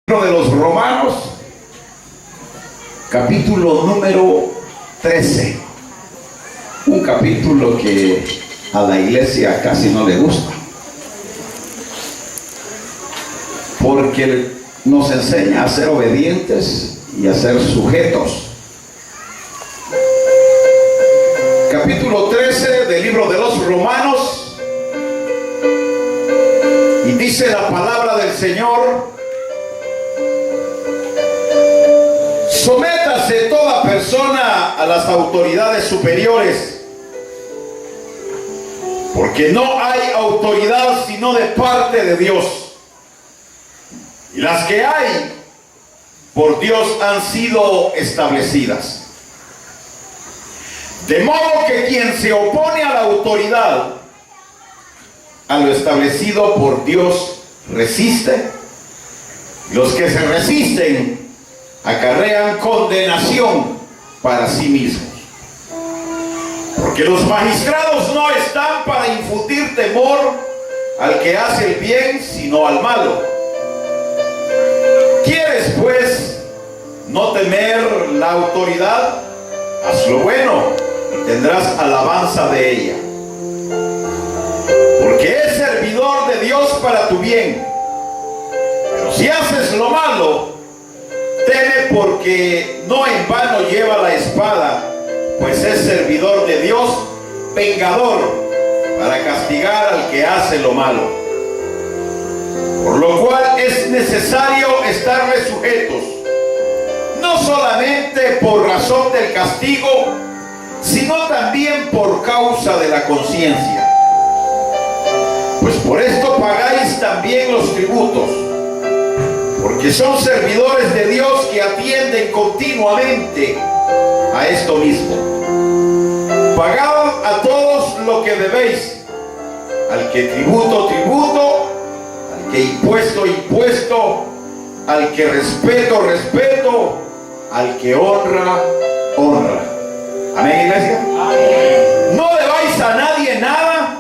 De los Romanos, capítulo número 13, un capítulo que a la iglesia casi no le gusta, porque nos enseña a ser obedientes y a ser sujetos. Capítulo 13 del libro de los Romanos, y dice la palabra del Señor: sométase toda persona a las autoridades superiores, porque no hay autoridad sino de parte de Dios, y las que hay por Dios han sido establecidas. De modo que quien se opone a la autoridad, a lo establecido por Dios, resiste. Los que se resisten acarrean condenación para sí mismos. Porque los magistrados no están para infundir temor al que hace el bien, sino al malo. ¿Quieres, pues, no temer la autoridad? Haz lo bueno y tendrás alabanza de ella. Porque es servidor de Dios para tu bien. Pero si haces lo malo, teme, porque no en vano lleva la espada, pues es servidor de Dios, vengador, para castigar al que hace lo malo. Por lo cual es necesario estarle sujetos, no solamente por razón del castigo, sino también por causa de la conciencia. Pues por esto pagáis también los tributos, porque son servidores de Dios que atienden continuamente a esto mismo. Pagad a todos lo que debéis, al que tributo, tributo, al que impuesto, impuesto, al que respeto, respeto, al que honra, honra. Amén, iglesia. Amén. No debáis a nadie nada,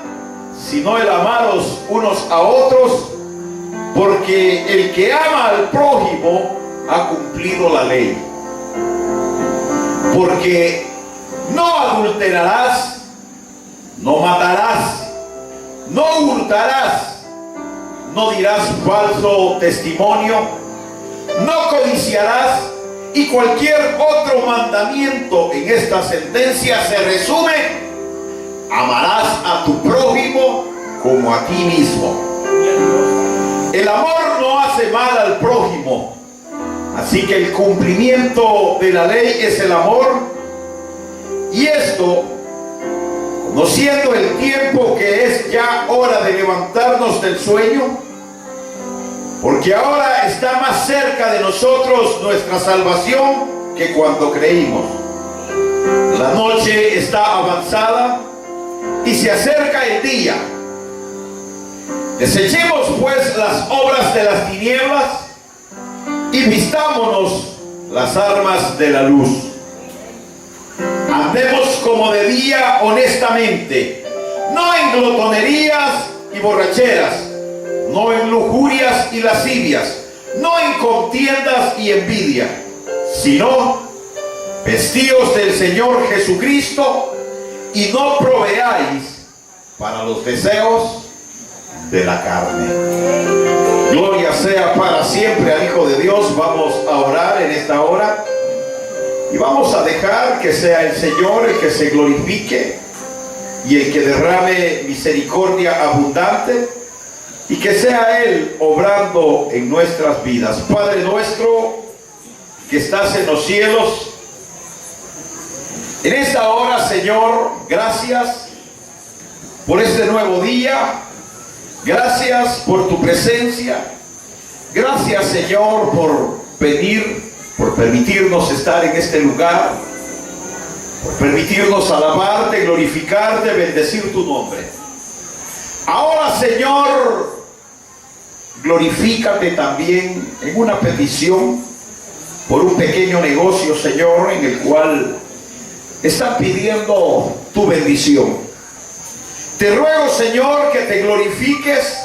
sino el amaros unos a otros, porque el que ama al prójimo ha cumplido la ley. Porque no adulterarás, no matarás, no hurtarás, no dirás falso testimonio, no codiciarás, y cualquier otro mandamiento en esta sentencia se resume: amarás a tu prójimo como a ti mismo. El amor no hace mal al prójimo, así que el cumplimiento de la ley es el amor. Y esto, conociendo el tiempo que es ya hora de levantarnos del sueño, porque ahora está más cerca de nosotros nuestra salvación que cuando creímos. La noche está avanzada y se acerca el día. Desechemos pues las obras de las tinieblas y vistámonos las armas de la luz. Andemos como de día honestamente, no en glotonerías y borracheras, no en lujurias y lascivias, no en contiendas y envidia, sino vestíos del Señor Jesucristo y no proveáis para los deseos de la carne. Gloria sea para siempre al Hijo de Dios. Vamos a orar en esta hora y vamos a dejar que sea el Señor el que se glorifique y el que derrame misericordia abundante, y que sea Él obrando en nuestras vidas. Padre nuestro que estás en los cielos, en esta hora, Señor, gracias por este nuevo día. Gracias por tu presencia. Gracias, Señor, por venir, por permitirnos estar en este lugar, por permitirnos alabarte, glorificarte, bendecir tu nombre. Ahora, Señor, glorifícate también en una petición por un pequeño negocio, Señor, en el cual están pidiendo tu bendición. Te ruego, Señor, que te glorifiques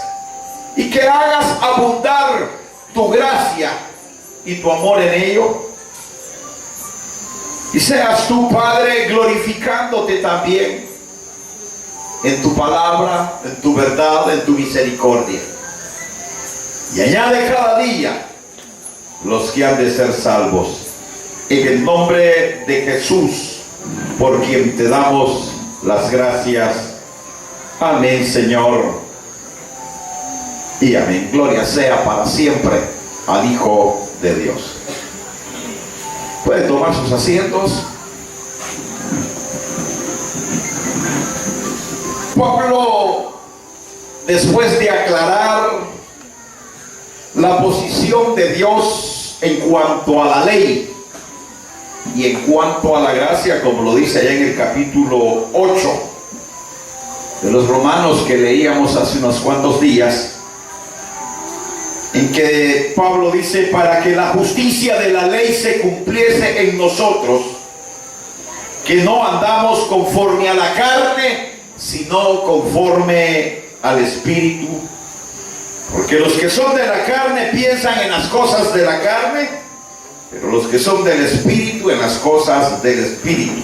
y que hagas abundar tu gracia y tu amor en ello. Y seas tú, Padre, glorificándote también en tu palabra, en tu verdad, en tu misericordia. Y añade cada día los que han de ser salvos. En el nombre de Jesús, por quien te damos las gracias. Amén, Señor. Y amén. Gloria sea para siempre al Hijo de Dios. Pueden tomar sus asientos. Pablo, después de aclarar la posición de Dios en cuanto a la ley y en cuanto a la gracia, como lo dice allá en el capítulo 8 de los Romanos que leíamos hace unos cuantos días, en que Pablo dice: para que la justicia de la ley se cumpliese en nosotros, que no andamos conforme a la carne, sino conforme al Espíritu. Porque los que son de la carne piensan en las cosas de la carne, pero los que son del Espíritu en las cosas del Espíritu.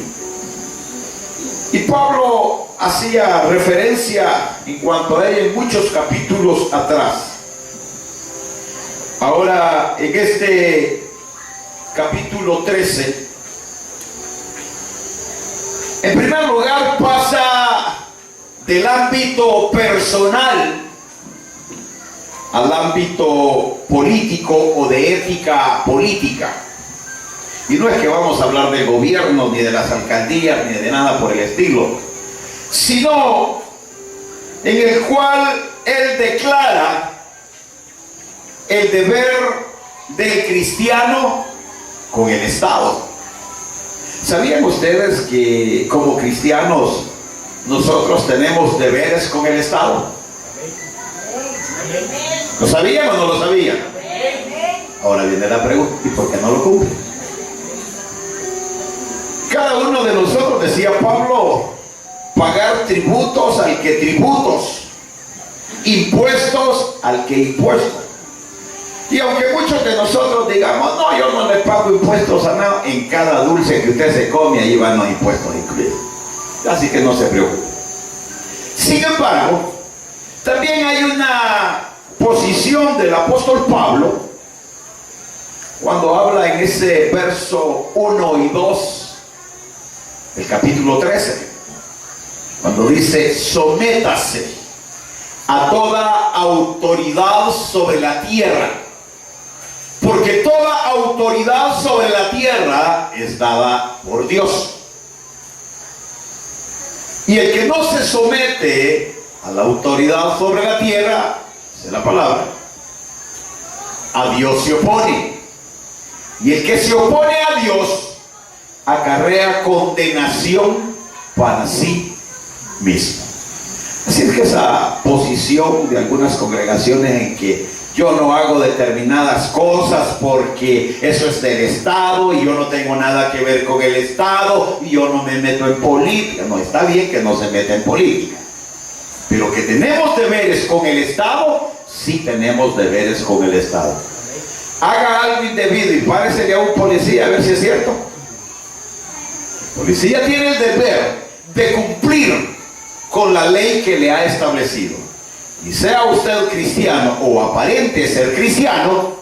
Y Pablo hacía referencia en cuanto a ello en muchos capítulos atrás. Ahora, en este capítulo 13, en primer lugar pasa del ámbito personal al ámbito político o de ética política. Y no es que vamos a hablar del gobierno, ni de las alcaldías, ni de nada por el estilo, sino en el cual él declara el deber del cristiano con el Estado. ¿Sabían ustedes que como cristianos nosotros tenemos deberes con el Estado? ¿Lo sabían o no lo sabían? Ahora viene la pregunta: ¿y por qué no lo cumplen? Cada uno de nosotros, decía Pablo, pagar tributos al que tributos, impuestos al que impuestos. Y aunque muchos de nosotros digamos: no, yo no le pago impuestos a nada, en cada dulce que usted se come ahí van los impuestos incluidos. Así que no se preocupe. Sin embargo, también hay una posición del apóstol Pablo cuando habla en ese verso 1 y 2 del capítulo 13, cuando dice: sométase a toda autoridad sobre la tierra, porque toda autoridad sobre la tierra es dada por Dios. Y el que no se somete a la autoridad sobre la tierra, es la palabra, a Dios se opone. Y el que se opone a Dios acarrea condenación para sí mismo. Así es que esa posición de algunas congregaciones en que yo no hago determinadas cosas porque eso es del Estado y yo no tengo nada que ver con el Estado y yo no me meto en política. No, está bien que no se meta en política, pero que tenemos deberes con el Estado, sí tenemos deberes con el Estado. Haga algo indebido y páresele a un policía a ver si es cierto. El policía tiene el deber de cumplir con la ley que le ha establecido. Y sea usted cristiano o aparente ser cristiano,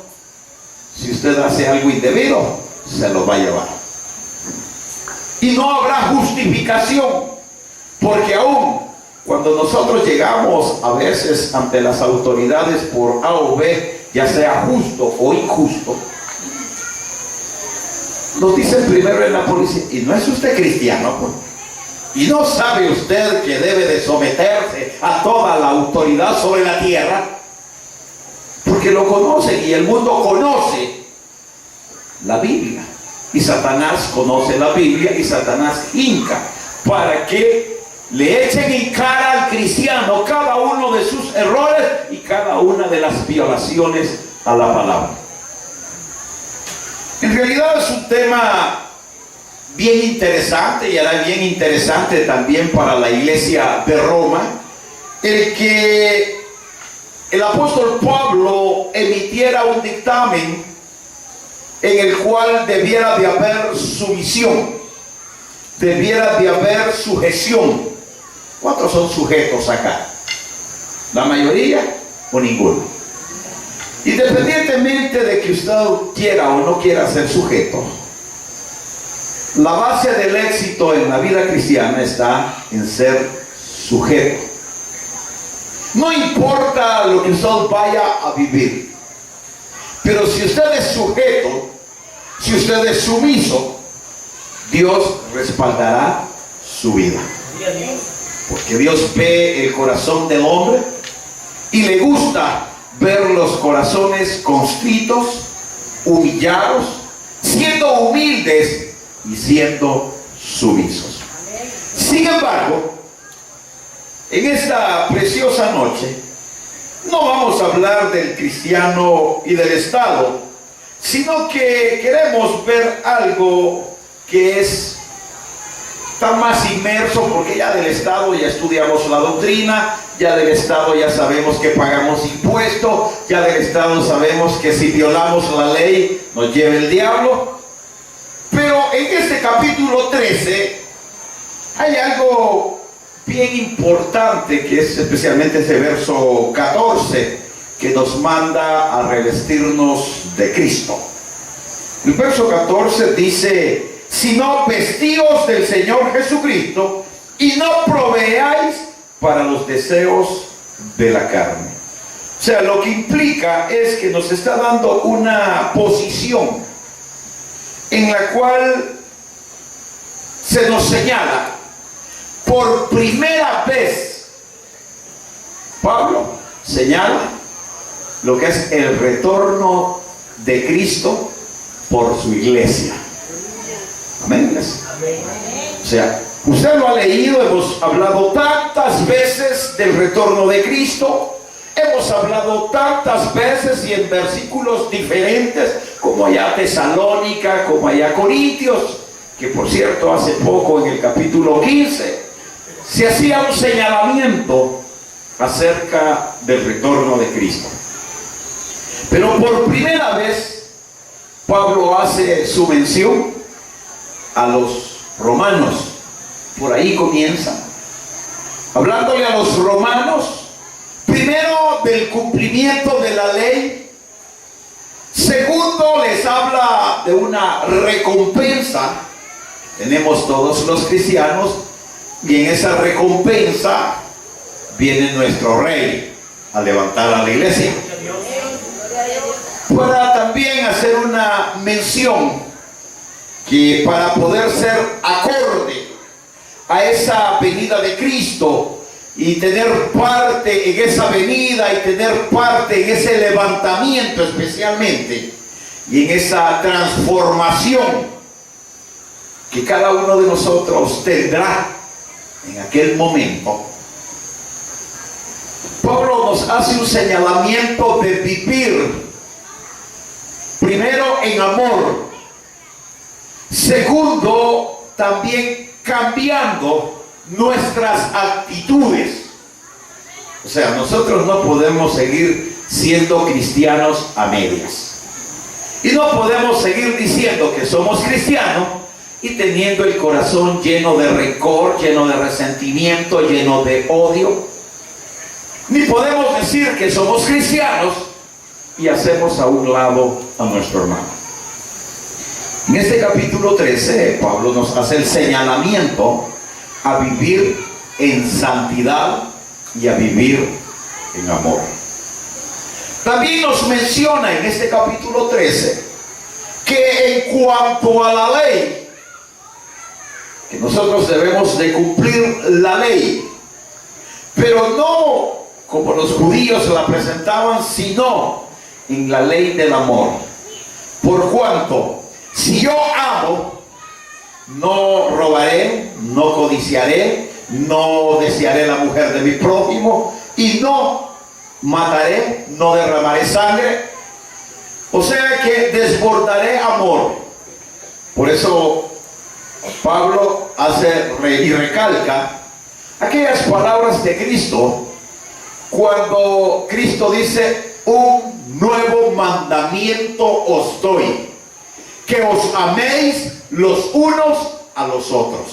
si usted hace algo indebido, se lo va a llevar. Y no habrá justificación, porque aún cuando nosotros llegamos a veces ante las autoridades por A o B, ya sea justo o injusto, nos dicen primero en la policía: ¿y no es usted cristiano, pues? ¿Y no sabe usted que debe de someterse a toda la autoridad sobre la tierra? Porque lo conocen y el mundo conoce la Biblia. Y Satanás conoce la Biblia y Satanás hinca para que le echen en cara al cristiano cada uno de sus errores y cada una de las violaciones a la palabra. En realidad es un tema bien interesante, y era bien interesante también para la iglesia de Roma, el que el apóstol Pablo emitiera un dictamen en el cual debiera de haber sumisión, debiera de haber sujeción. ¿Cuántos son sujetos acá? ¿La mayoría o ninguno? Independientemente de que usted quiera o no quiera ser sujeto, la base del éxito en la vida cristiana está en ser sujeto. No importa lo que usted vaya a vivir, pero si usted es sujeto, si usted es sumiso, Dios respaldará su vida. Porque Dios ve el corazón del hombre y le gusta ver los corazones constritos, humillados, siendo humildes y siendo sumisos. Sin embargo, en esta preciosa noche no vamos a hablar del cristiano y del Estado, sino que queremos ver algo que está más inmerso, porque ya del Estado ya estudiamos la doctrina, ya del Estado ya sabemos que pagamos impuestos, ya del Estado sabemos que si violamos la ley nos lleva el diablo. Pero en este capítulo 13 hay algo bien importante, que es especialmente ese verso 14, que nos manda a revestirnos de Cristo. El verso 14 dice: sino vestíos del Señor Jesucristo y no proveáis para los deseos de la carne. O sea, lo que implica es que nos está dando una posición en la cual se nos señala por primera vez. Pablo señala lo que es el retorno de Cristo por su iglesia. Amén. O sea, usted lo ha leído, hemos hablado tantas veces del retorno de Cristo, hemos hablado tantas veces y en versículos diferentes, como allá Tesalónica, como allá Corintios, que por cierto hace poco en el capítulo 15 se hacía un señalamiento acerca del retorno de Cristo. Pero por primera vez Pablo hace su mención a los romanos. Por ahí comienza hablándole a los romanos, primero del cumplimiento de la ley, segundo les habla de una recompensa que tenemos todos los cristianos, y en esa recompensa viene nuestro rey a levantar a la iglesia, para también hacer una mención que para poder ser acorde a esa venida de Cristo y tener parte en esa venida y tener parte en ese levantamiento especialmente y en esa transformación que cada uno de nosotros tendrá en aquel momento, Pablo nos hace un señalamiento de vivir primero en amor, segundo también cambiando nuestras actitudes. O sea, nosotros no podemos seguir siendo cristianos a medias, y no podemos seguir diciendo que somos cristianos y teniendo el corazón lleno de rencor, lleno de resentimiento, lleno de odio. Ni podemos decir que somos cristianos y hacemos a un lado a nuestro hermano. En este capítulo 13, Pablo nos hace el señalamiento a vivir en santidad y a vivir en amor. También nos menciona en este capítulo 13 que en cuanto a la ley, que nosotros debemos de cumplir la ley, pero no como los judíos la presentaban, sino en la ley del amor. Por cuanto, si yo amo, no robaré, no codiciaré, no desearé la mujer de mi prójimo, y no mataré, no derramaré sangre. O sea que desbordaré amor. Por eso Pablo hace y recalca aquellas palabras de Cristo cuando Cristo dice: un nuevo mandamiento os doy, que os améis los unos a los otros.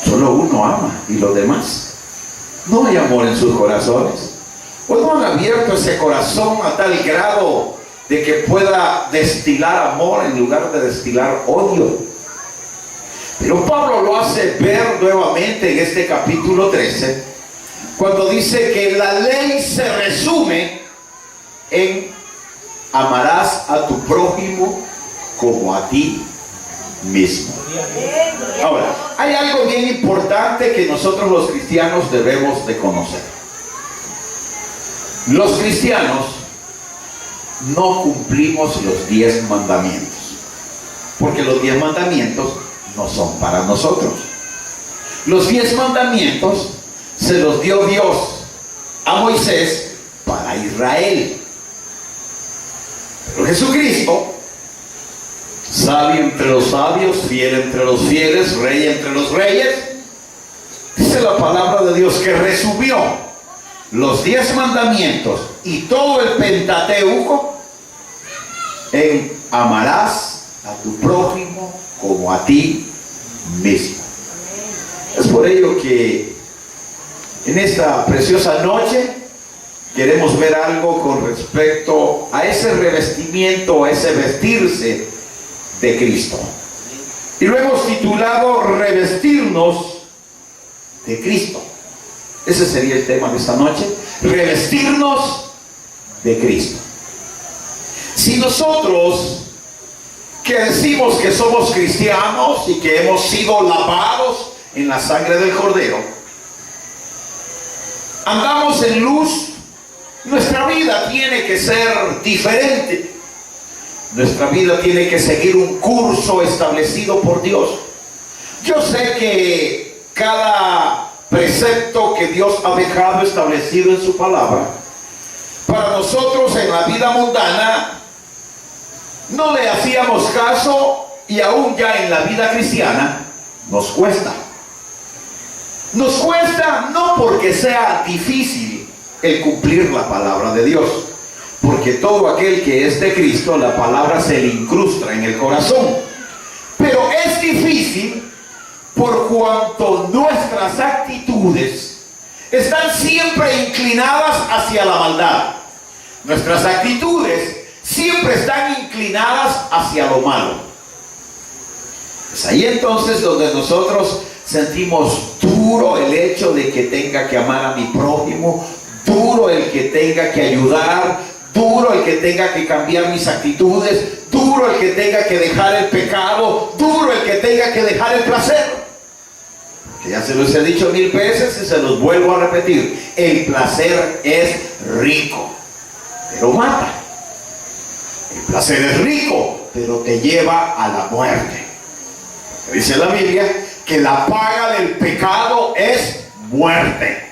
Solo uno ama y los demás. No hay amor en sus corazones. ¿O no han abierto ese corazón a tal grado de que pueda destilar amor en lugar de destilar odio? Pero Pablo lo hace ver nuevamente en este capítulo 13, cuando dice que la ley se resume en: amarás a tu prójimo como a ti mismo. Ahora, hay algo bien importante que nosotros los cristianos debemos de conocer. Los cristianos no cumplimos los 10 mandamientos, porque los 10 mandamientos no son para nosotros. Los 10 mandamientos se los dio Dios a Moisés para Israel. Pero Jesucristo, sabio entre los sabios, fiel entre los fieles, rey entre los reyes, dice la palabra de Dios que resumió los 10 mandamientos y todo el Pentateuco en: amarás a tu prójimo como a ti mismo. Es por ello que en esta preciosa noche queremos ver algo con respecto a ese revestimiento, a ese vestirse de Cristo. Y lo hemos titulado revestirnos de Cristo. Ese sería el tema de esta noche: revestirnos de Cristo. Si nosotros, que decimos que somos cristianos y que hemos sido lavados en la sangre del Cordero, andamos en luz, nuestra vida tiene que ser diferente. Nuestra vida tiene que seguir un curso establecido por Dios. Yo sé que cada precepto que Dios ha dejado establecido en su palabra, para nosotros en la vida mundana no le hacíamos caso, y aún ya en la vida cristiana nos cuesta. Nos cuesta no porque sea difícil el cumplir la palabra de Dios, porque todo aquel que es de Cristo, la palabra se le incrusta en el corazón. Pero es difícil por cuanto nuestras actitudes están siempre inclinadas hacia la maldad. Nuestras actitudes siempre están inclinadas hacia lo malo. Es ahí entonces donde nosotros sentimos duro el hecho de que tenga que amar a mi prójimo, duro el que tenga que ayudar, duro el que tenga que cambiar mis actitudes, duro el que tenga que dejar el pecado, duro el que tenga que dejar el placer. Que ya se los he dicho 1000 veces y se los vuelvo a repetir: el placer es rico, pero mata. El placer es rico, pero te lleva a la muerte. Dice la Biblia que la paga del pecado es muerte,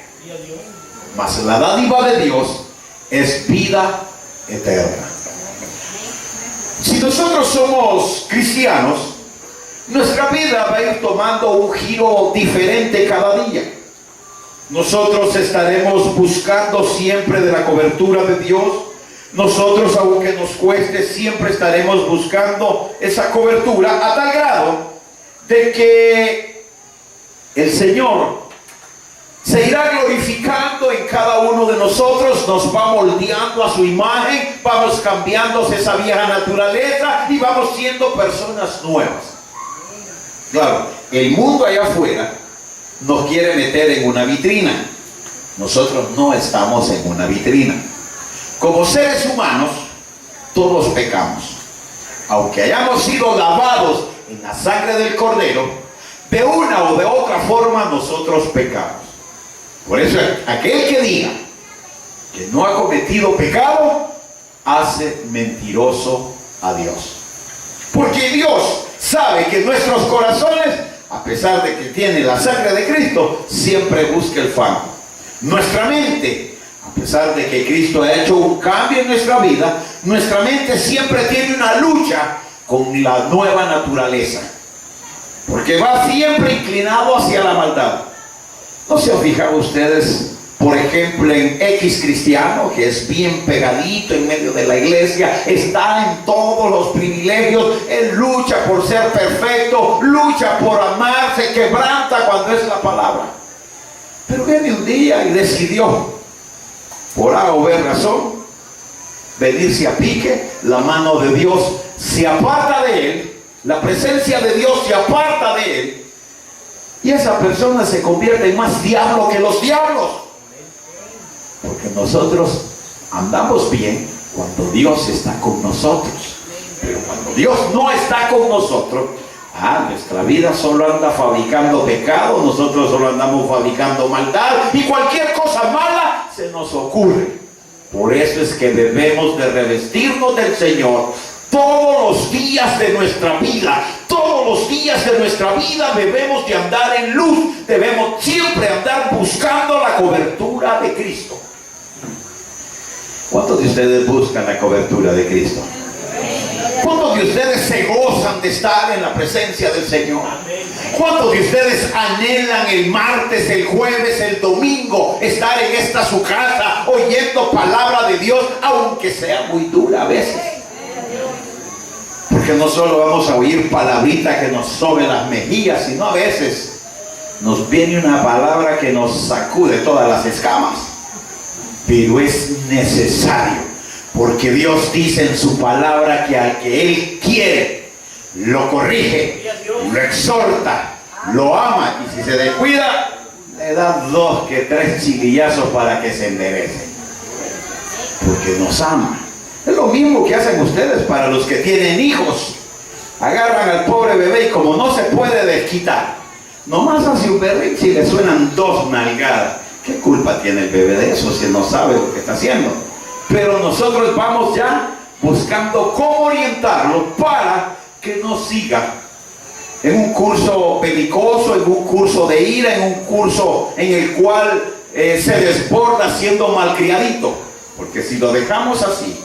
mas la dádiva de Dios es vida eterna. Si nosotros somos cristianos, nuestra vida va a ir tomando un giro diferente cada día. Nosotros estaremos buscando siempre de la cobertura de Dios. Nosotros, aunque nos cueste, siempre estaremos buscando esa cobertura, a tal grado de que el Señor se irá glorificando en cada uno de nosotros, nos va moldeando a su imagen, vamos cambiando esa vieja naturaleza y vamos siendo personas nuevas. Claro, el mundo allá afuera nos quiere meter en una vitrina. Nosotros no estamos en una vitrina. Como seres humanos, todos pecamos. Aunque hayamos sido lavados en la sangre del Cordero, de una o de otra forma nosotros pecamos. Por eso aquel que diga que no ha cometido pecado, hace mentiroso a Dios. Porque Dios sabe que nuestros corazones, a pesar de que tiene la sangre de Cristo, siempre busca el fango. Nuestra mente, a pesar de que Cristo ha hecho un cambio en nuestra vida, nuestra mente siempre tiene una lucha con la nueva naturaleza, porque va siempre inclinado hacia la maldad. ¿No se han fijado ustedes por ejemplo, en X cristiano, que es bien pegadito en medio de la iglesia, está en todos los privilegios, él lucha por ser perfecto, lucha por amar, se quebranta cuando es la palabra. Pero viene un día y decidió, por A o B razón, venirse a pique, la mano de Dios se aparta de él, la presencia de Dios se aparta de él, y esa persona se convierte en más diablo que los diablos. Porque nosotros andamos bien cuando Dios está con nosotros. Pero cuando Dios no está con nosotros, nuestra vida solo anda fabricando pecado, nosotros solo andamos fabricando maldad y cualquier cosa mala se nos ocurre. Por eso es que debemos de revestirnos del Señor todos los días de nuestra vida. Todos los días de nuestra vida debemos de andar en luz, debemos siempre andar buscando la cobertura de Cristo. ¿Cuántos de ustedes buscan la cobertura de Cristo? ¿Cuántos de ustedes se gozan de estar en la presencia del Señor? ¿Cuántos de ustedes anhelan el martes, el jueves, el domingo estar en esta su casa oyendo palabra de Dios, aunque sea muy dura a veces? Porque no solo vamos a oír palabrita que nos sobe las mejillas, sino a veces nos viene una palabra que nos sacude todas las escamas. Pero es necesario, porque Dios dice en su palabra que al que Él quiere, lo corrige, lo exhorta, lo ama, y si se descuida, le da 2 que 3 chiguillazos para que se enderece. Porque nos ama. Es lo mismo que hacen ustedes para los que tienen hijos. Agarran al pobre bebé y como no se puede desquitar, nomás hace un berrinche y le suenan 2 nalgadas. ¿Qué culpa tiene el bebé de eso si no sabe lo que está haciendo? Pero nosotros vamos ya buscando cómo orientarlo para que no siga en un curso belicoso, en un curso de ira, en un curso en el cual se desborda siendo malcriadito. Porque si lo dejamos así,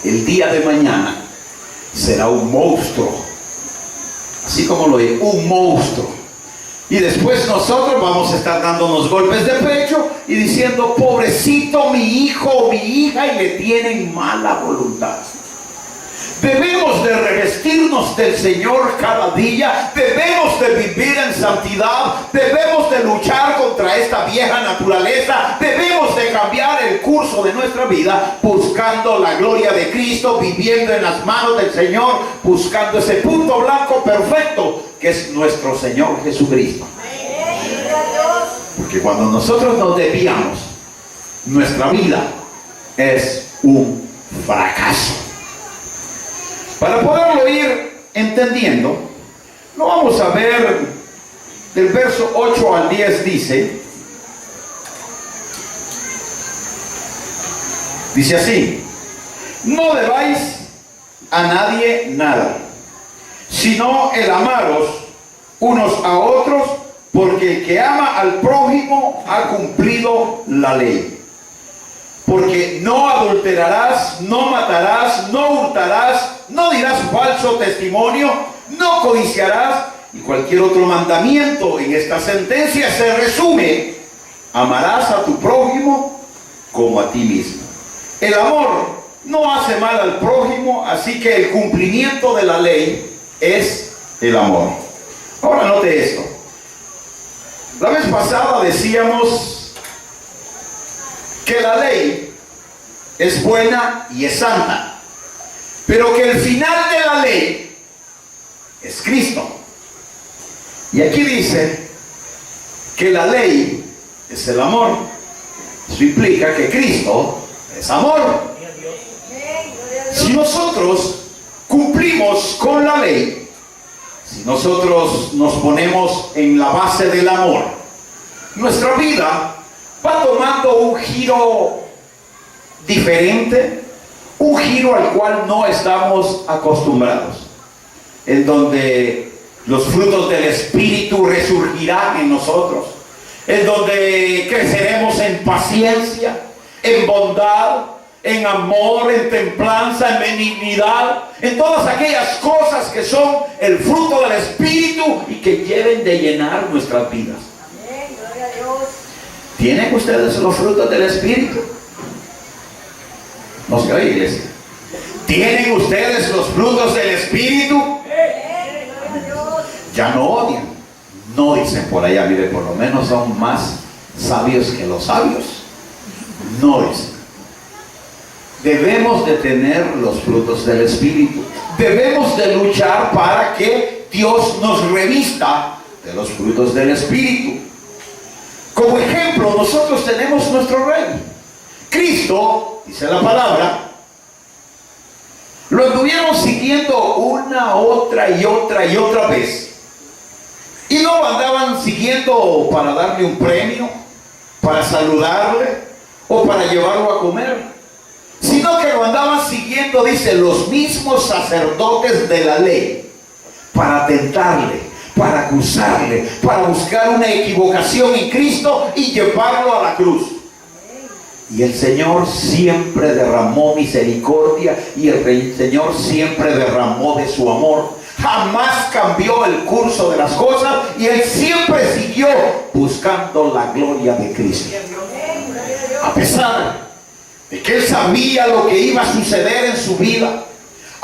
el día de mañana será un monstruo. Así como lo digo, un monstruo. Y después nosotros vamos a estar dándonos golpes de pecho y diciendo, pobrecito mi hijo o mi hija, y le tienen mala voluntad. Debemos de revestirnos del Señor cada día, debemos de vivir en santidad, debemos de luchar contra esta vieja naturaleza, debemos de cambiar el curso de nuestra vida buscando la gloria de Cristo, viviendo en las manos del Señor, buscando ese punto blanco perfecto que es nuestro Señor Jesucristo. Porque cuando nosotros nos desviamos, nuestra vida es un fracaso. Para poderlo ir entendiendo, lo vamos a ver del verso 8 al 10. Dice así: no debáis a nadie nada, sino el amaros unos a otros, porque el que ama al prójimo ha cumplido la ley. Porque no adulterarás, no matarás, no hurtarás, no dirás falso testimonio, no codiciarás, y cualquier otro mandamiento en esta sentencia se resume: amarás a tu prójimo como a ti mismo. El amor no hace mal al prójimo, así que el cumplimiento de la ley es el amor. Ahora note esto. La vez pasada decíamos que la ley es buena y es santa, pero que el final de la ley es Cristo. Y aquí dice que la ley es el amor. Eso implica que Cristo es amor. Si nosotros cumplimos con la ley, si nosotros nos ponemos en la base del amor, nuestra vida va tomando un giro diferente, un giro al cual no estamos acostumbrados, en donde los frutos del Espíritu resurgirán en nosotros, en donde creceremos en paciencia, en bondad, en amor, en templanza, en benignidad, en todas aquellas cosas que son el fruto del Espíritu y que lleven de llenar nuestras vidas. ¿Tienen ustedes los frutos del Espíritu? No se oye, iglesia. ¿Tienen ustedes los frutos del Espíritu? Ya no odian. No dicen por allá, mire, por lo menos son más sabios que los sabios. No dicen. Debemos de tener los frutos del Espíritu. Debemos de luchar para que Dios nos revista de los frutos del Espíritu. Como ejemplo, nosotros tenemos nuestro Rey. Cristo, dice la palabra, lo anduvieron siguiendo una, otra y otra y otra vez. Y no lo andaban siguiendo para darle un premio, para saludarle o para llevarlo a comer, sino que lo andaban siguiendo, dice, los mismos sacerdotes de la ley, para tentarle, para acusarle, para buscar una equivocación en Cristo y llevarlo a la cruz. Y el Señor siempre derramó misericordia y el Señor siempre derramó de su amor. Jamás cambió el curso de las cosas y Él siempre siguió buscando la gloria de Cristo. A pesar de que Él sabía lo que iba a suceder en su vida,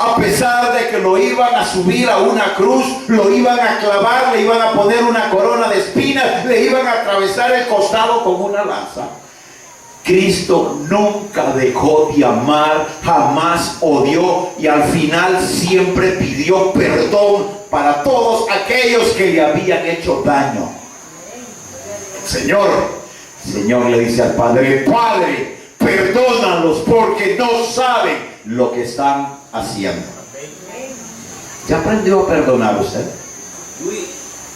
a pesar de que lo iban a subir a una cruz, lo iban a clavar, le iban a poner una corona de espinas, le iban a atravesar el costado con una lanza, Cristo nunca dejó de amar, jamás odió y al final siempre pidió perdón para todos aquellos que le habían hecho daño. El Señor le dice al Padre: Padre, perdónalos porque no saben lo que están haciendo. ¿Ya aprendió a perdonar usted?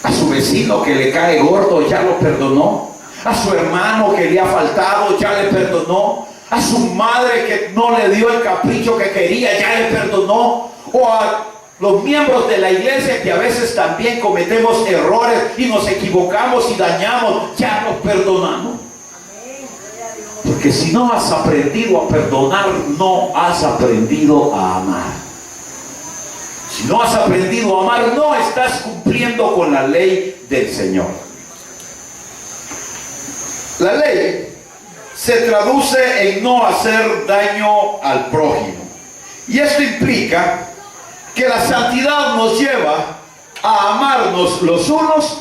A su vecino que le cae gordo, ¿ya lo perdonó? A su hermano que le ha faltado, ya le perdonó. A su madre que no le dio el capricho que quería, ya le perdonó. O a los miembros de la iglesia que a veces también cometemos errores y nos equivocamos y dañamos, ya los perdonamos. Porque si no has aprendido a perdonar, no has aprendido a amar. Si no has aprendido a amar, no estás cumpliendo con la ley del Señor. La ley se traduce en no hacer daño al prójimo. Y esto implica que la santidad nos lleva a amarnos los unos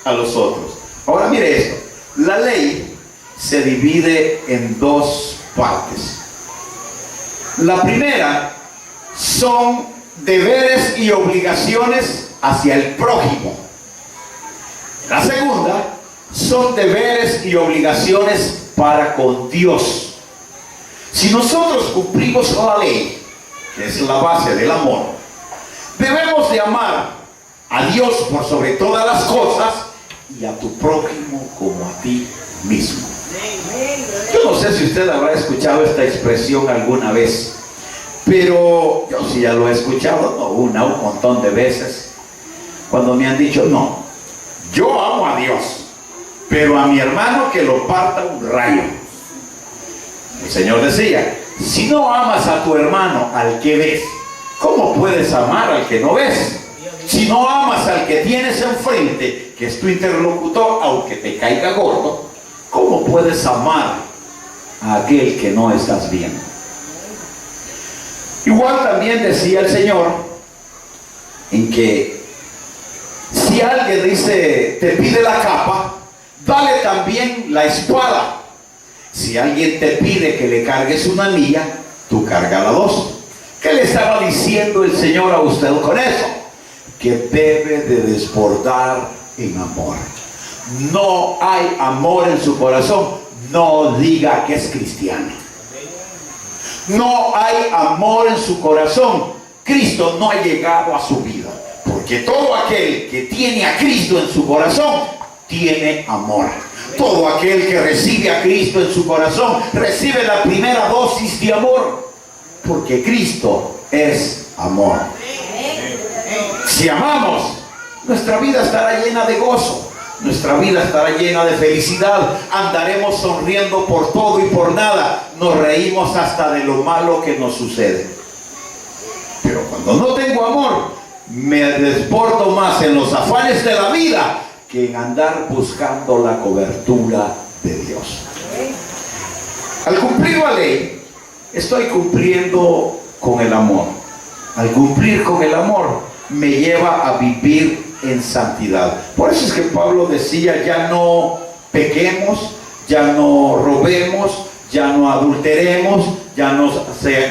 a los otros. Ahora mire esto. La ley se divide en dos partes. La primera son deberes y obligaciones hacia el prójimo. La segunda son deberes y obligaciones para con Dios. Si nosotros cumplimos la ley, que es la base del amor, debemos de amar a Dios por sobre todas las cosas y a tu prójimo como a ti mismo. Yo no sé si usted habrá escuchado esta expresión alguna vez, pero yo sí ya lo he escuchado, no una, un montón de veces, cuando me han dicho: no, yo amo a Dios, pero a mi hermano que lo parta un rayo. El Señor decía: si no amas a tu hermano al que ves, ¿cómo puedes amar al que no ves? Si no amas al que tienes enfrente, que es tu interlocutor, aunque te caiga gordo, ¿cómo puedes amar a aquel que no estás viendo? Igual también decía el Señor en que si alguien dice, te pide la capa, dale también la espada. Si alguien te pide que le cargues una milla, tú cárgala dos. ¿Qué le estaba diciendo el Señor a usted con eso? Que debe de desbordar en amor. No hay amor en su corazón, no diga que es cristiano. No hay amor en su corazón, Cristo no ha llegado a su vida. Porque todo aquel que tiene a Cristo en su corazón, tiene amor. Todo aquel que recibe a Cristo en su corazón, recibe la primera dosis de amor. Porque Cristo es amor. Si amamos, nuestra vida estará llena de gozo. Nuestra vida estará llena de felicidad. Andaremos sonriendo por todo y por nada. Nos reímos hasta de lo malo que nos sucede. Pero cuando no tengo amor, me desbordo más en los afanes de la vida que en andar buscando la cobertura de Dios. Al cumplir la ley, estoy cumpliendo con el amor. Al cumplir con el amor, me lleva a vivir en santidad. Por eso es que Pablo decía, ya no pequemos, ya no robemos, ya no adulteremos, ya no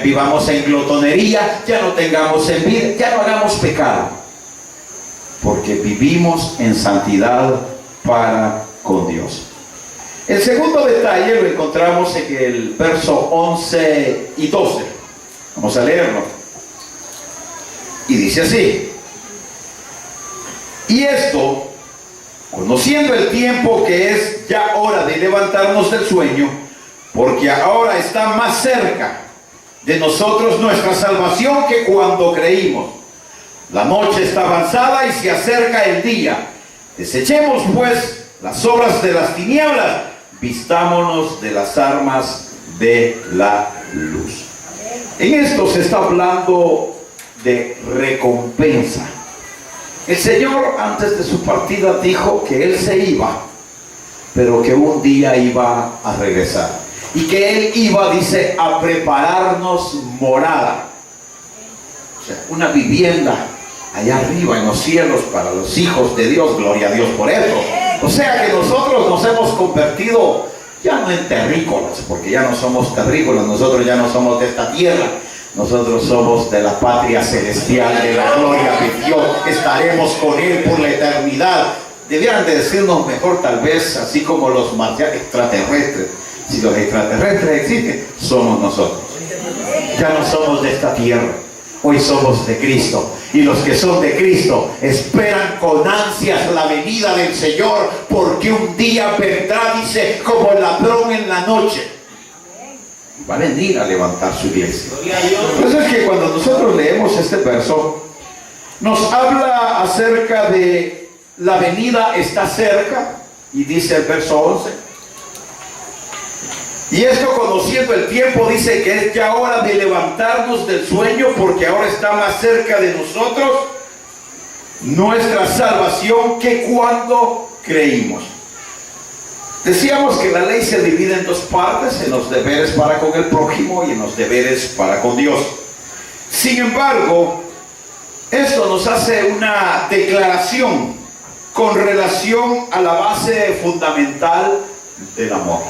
vivamos en glotonería, ya no tengamos envidia, ya no hagamos pecado, porque vivimos en santidad para con Dios. El segundo detalle lo encontramos en el verso 11 y 12. Vamos a leerlo. Y dice así: y esto, conociendo el tiempo que es ya hora de levantarnos del sueño, porque ahora está más cerca de nosotros nuestra salvación que cuando creímos. La noche está avanzada y se acerca el día. Desechemos pues las obras de las tinieblas, vistámonos de las armas de la luz. En esto se está hablando de recompensa. El Señor antes de su partida dijo que Él se iba, pero que un día iba a regresar. Y que Él iba, dice, a prepararnos morada. O sea, una vivienda allá arriba en los cielos para los hijos de Dios. Gloria a Dios por eso. O sea que nosotros nos hemos convertido ya no en terrícolas, porque ya no somos terrícolas, nosotros ya no somos de esta tierra. Nosotros somos de la patria celestial, de la gloria de Dios. Estaremos con Él por la eternidad. Debieran de decirnos mejor, tal vez, así como los extraterrestres. Si los extraterrestres existen, somos nosotros. Ya no somos de esta tierra. Hoy somos de Cristo. Y los que son de Cristo esperan con ansias la venida del Señor, porque un día vendrá, dice, como el ladrón en la noche. Va a venir a levantar su iglesia. Por eso es que cuando nosotros leemos este verso, nos habla acerca de la venida está cerca, y dice el verso 11. Y esto, conociendo el tiempo, dice que es ya hora de levantarnos del sueño, porque ahora está más cerca de nosotros nuestra salvación que cuando creímos. Decíamos que la ley se divide en dos partes, en los deberes para con el prójimo y en los deberes para con Dios. Sin embargo, esto nos hace una declaración con relación a la base fundamental del amor.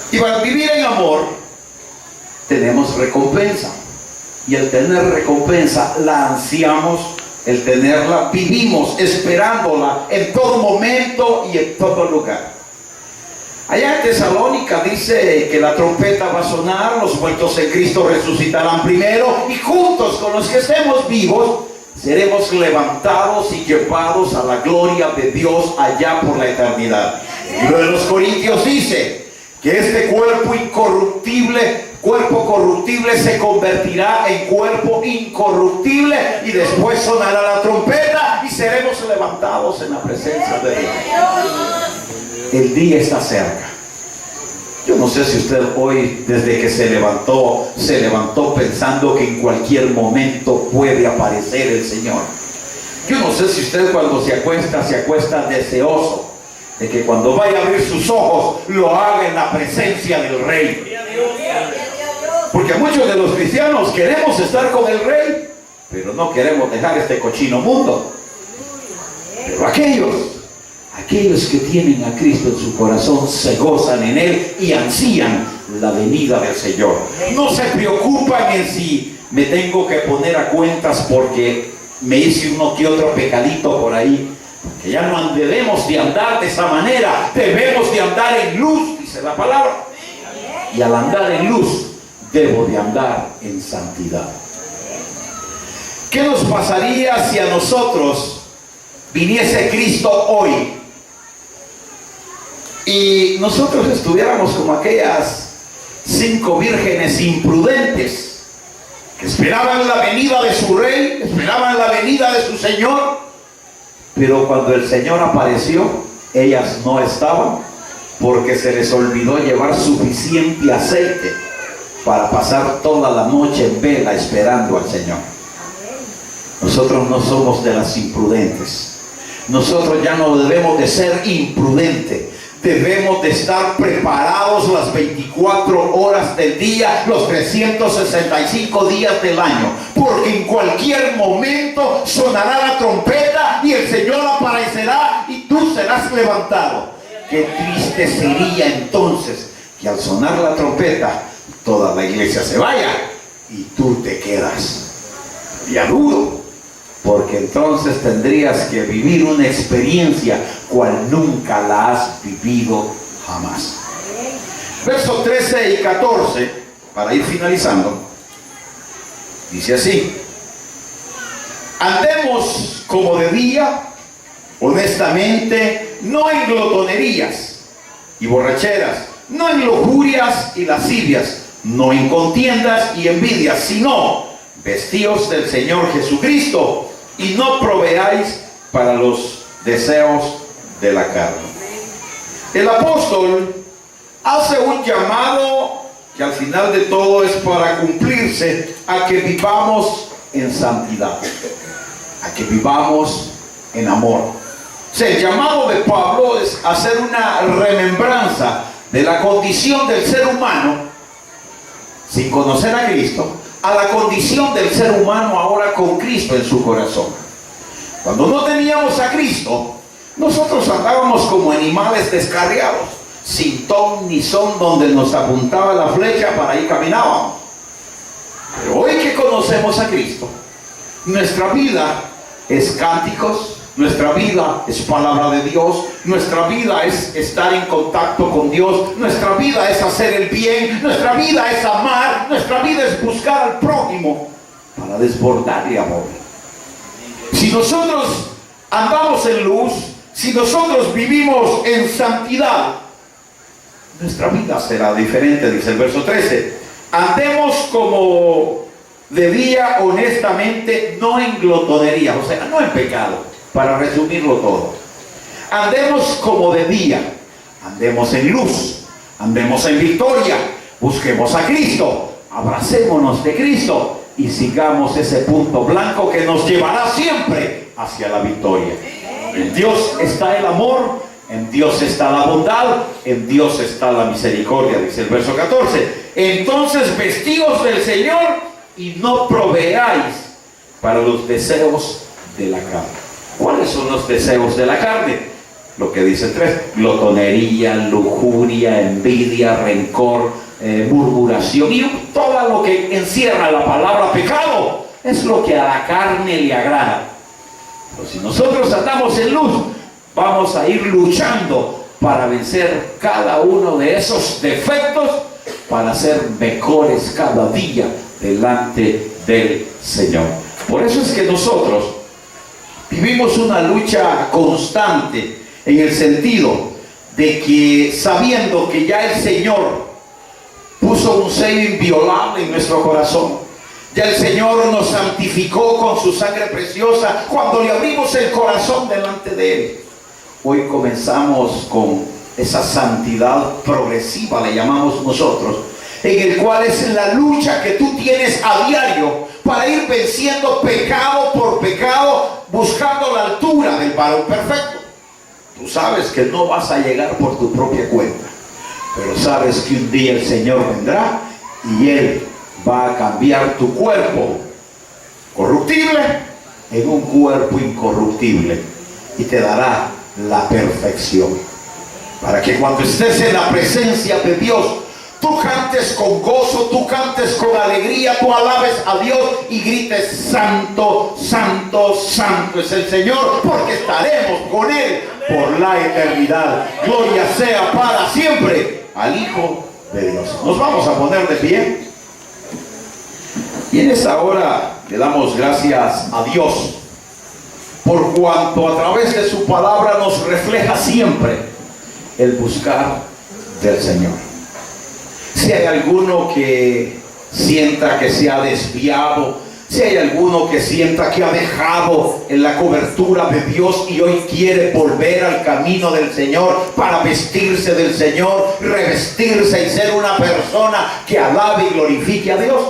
Y para vivir en amor tenemos recompensa, y al tener recompensa la ansiamos, el tenerla vivimos esperándola en todo momento y en todo lugar. Allá en Tesalónica dice que la trompeta va a sonar, los muertos en Cristo resucitarán primero, y juntos con los que estemos vivos seremos levantados y llevados a la gloria de Dios allá por la eternidad. Y lo de los Corintios dice que este cuerpo corruptible se convertirá en cuerpo incorruptible, y después sonará la trompeta y seremos levantados en la presencia de Dios. El día está cerca. Yo no sé si usted hoy, desde que se levantó pensando que en cualquier momento puede aparecer el Señor. Yo no sé si usted cuando se acuesta deseoso de que cuando vaya a abrir sus ojos lo haga en la presencia del Rey. Porque muchos de los cristianos queremos estar con el Rey, pero no queremos dejar este cochino mundo. Pero aquellos que tienen a Cristo en su corazón se gozan en Él y ansían la venida del Señor. No se preocupan en si me tengo que poner a cuentas porque me hice uno que otro pecadito por ahí. Que ya no debemos de andar de esa manera, debemos de andar en luz, dice la palabra. Y al andar en luz, debo de andar en santidad. ¿Qué nos pasaría si a nosotros viniese Cristo hoy y nosotros estuviéramos como aquellas 5 vírgenes imprudentes que esperaban la venida de su Rey, esperaban la venida de su Señor? Pero cuando el Señor apareció, ellas no estaban, porque se les olvidó llevar suficiente aceite para pasar toda la noche en vela esperando al Señor. Nosotros no somos de las imprudentes. nosotros ya no debemos de ser imprudentes. Debemos de estar preparados las 24 horas del día, los 365 días del año, porque en cualquier momento sonará la trompeta y el Señor aparecerá y tú serás levantado. Qué triste sería entonces que al sonar la trompeta toda la iglesia se vaya y tú te quedas. Ya duro, porque entonces tendrías que vivir una experiencia cual nunca la has vivido jamás. Versos 13 y 14, para ir finalizando, dice así: andemos como de día, honestamente, no en glotonerías y borracheras, no en lujurias y lascivias, no en contiendas y envidias, sino vestíos del Señor Jesucristo y no proveáis para los deseos de la carne. El apóstol hace un llamado que al final de todo es para cumplirse a que vivamos en santidad, a que vivamos en amor. O sea, el llamado de Pablo es hacer una remembranza de la condición del ser humano sin conocer a Cristo, a la condición del ser humano ahora con Cristo en su corazón. Cuando no teníamos a Cristo, nosotros andábamos como animales descarriados, sin ton ni son, donde nos apuntaba la flecha, para ahí caminábamos. Pero hoy que conocemos a Cristo, nuestra vida es cánticos, nuestra vida es palabra de Dios, nuestra vida es estar en contacto con Dios, nuestra vida es hacer el bien, nuestra vida es amar, nuestra vida es buscar al prójimo para desbordar de amor. Si nosotros andamos en luz, si nosotros vivimos en santidad, nuestra vida será diferente, dice el verso 13. Andemos como de día, honestamente, no en glotonería, o sea, no en pecado. Para resumirlo todo, andemos como de día, andemos en luz, andemos en victoria, busquemos a Cristo, abracémonos de Cristo y sigamos ese punto blanco que nos llevará siempre hacia la victoria. En Dios está el amor, en Dios está la bondad, en Dios está la misericordia, dice el verso 14. Entonces vestíos del Señor y no proveáis para los deseos de la carne. ¿Cuáles son los deseos de la carne? Lo que dice el 3: glotonería, lujuria, envidia, rencor, murmuración y todo lo que encierra la palabra pecado. Es lo que a la carne le agrada. Pero si nosotros andamos en luz, vamos a ir luchando para vencer cada uno de esos defectos, para ser mejores cada día delante del Señor. Por eso es que nosotros vivimos una lucha constante, en el sentido de que, sabiendo que ya el Señor puso un sello inviolable en nuestro corazón, ya el Señor nos santificó con su sangre preciosa cuando le abrimos el corazón delante de Él. Hoy comenzamos con esa santidad progresiva, le llamamos nosotros, en el cual es la lucha que tú tienes a diario para ir venciendo pecado por pecado, buscando la altura del varón perfecto. Tú sabes que no vas a llegar por tu propia cuenta, pero sabes que un día el Señor vendrá y Él va a cambiar tu cuerpo corruptible en un cuerpo incorruptible y te dará la perfección, para que cuando estés en la presencia de Dios, tú cantes con gozo, tú cantes con alegría, tú alabes a Dios y grites: santo, santo, santo es el Señor, porque estaremos con Él por la eternidad. Gloria sea para siempre al Hijo de Dios. Nos vamos a poner de pie. Y en esta hora le damos gracias a Dios por cuanto a través de su palabra nos refleja siempre el buscar del Señor. Si hay alguno que sienta que se ha desviado, si hay alguno que sienta que ha dejado en la cobertura de Dios y hoy quiere volver al camino del Señor para vestirse del Señor, revestirse y ser una persona que alabe y glorifique a Dios,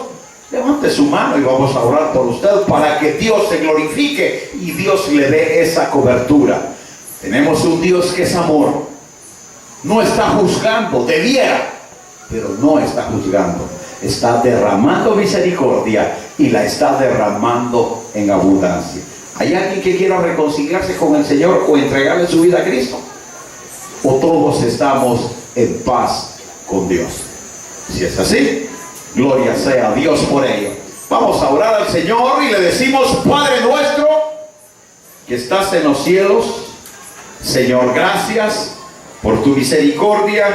Levante su mano y vamos a orar por usted para que Dios se glorifique y Dios le dé esa cobertura. Tenemos un Dios que es amor. No está juzgando, debiera, pero no está juzgando. Está derramando misericordia y la está derramando en abundancia. ¿Hay alguien que quiera reconciliarse con el Señor o entregarle su vida a Cristo? ¿O todos estamos en paz con Dios? Si es así, gloria sea a Dios por ello. Vamos a orar al Señor y le decimos: Padre nuestro que estás en los cielos, Señor, gracias por tu misericordia.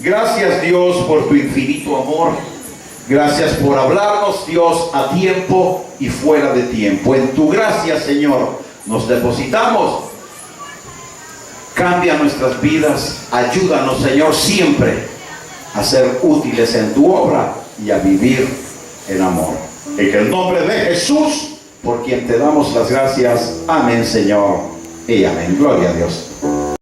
Gracias, Dios, por tu infinito amor. Gracias por hablarnos, Dios, a tiempo y fuera de tiempo. En tu gracia, Señor, nos depositamos. Cambia nuestras vidas. Ayúdanos, Señor, siempre a ser útiles en tu obra y a vivir en amor. En el nombre de Jesús, por quien te damos las gracias. Amén, Señor, y amén. Gloria a Dios.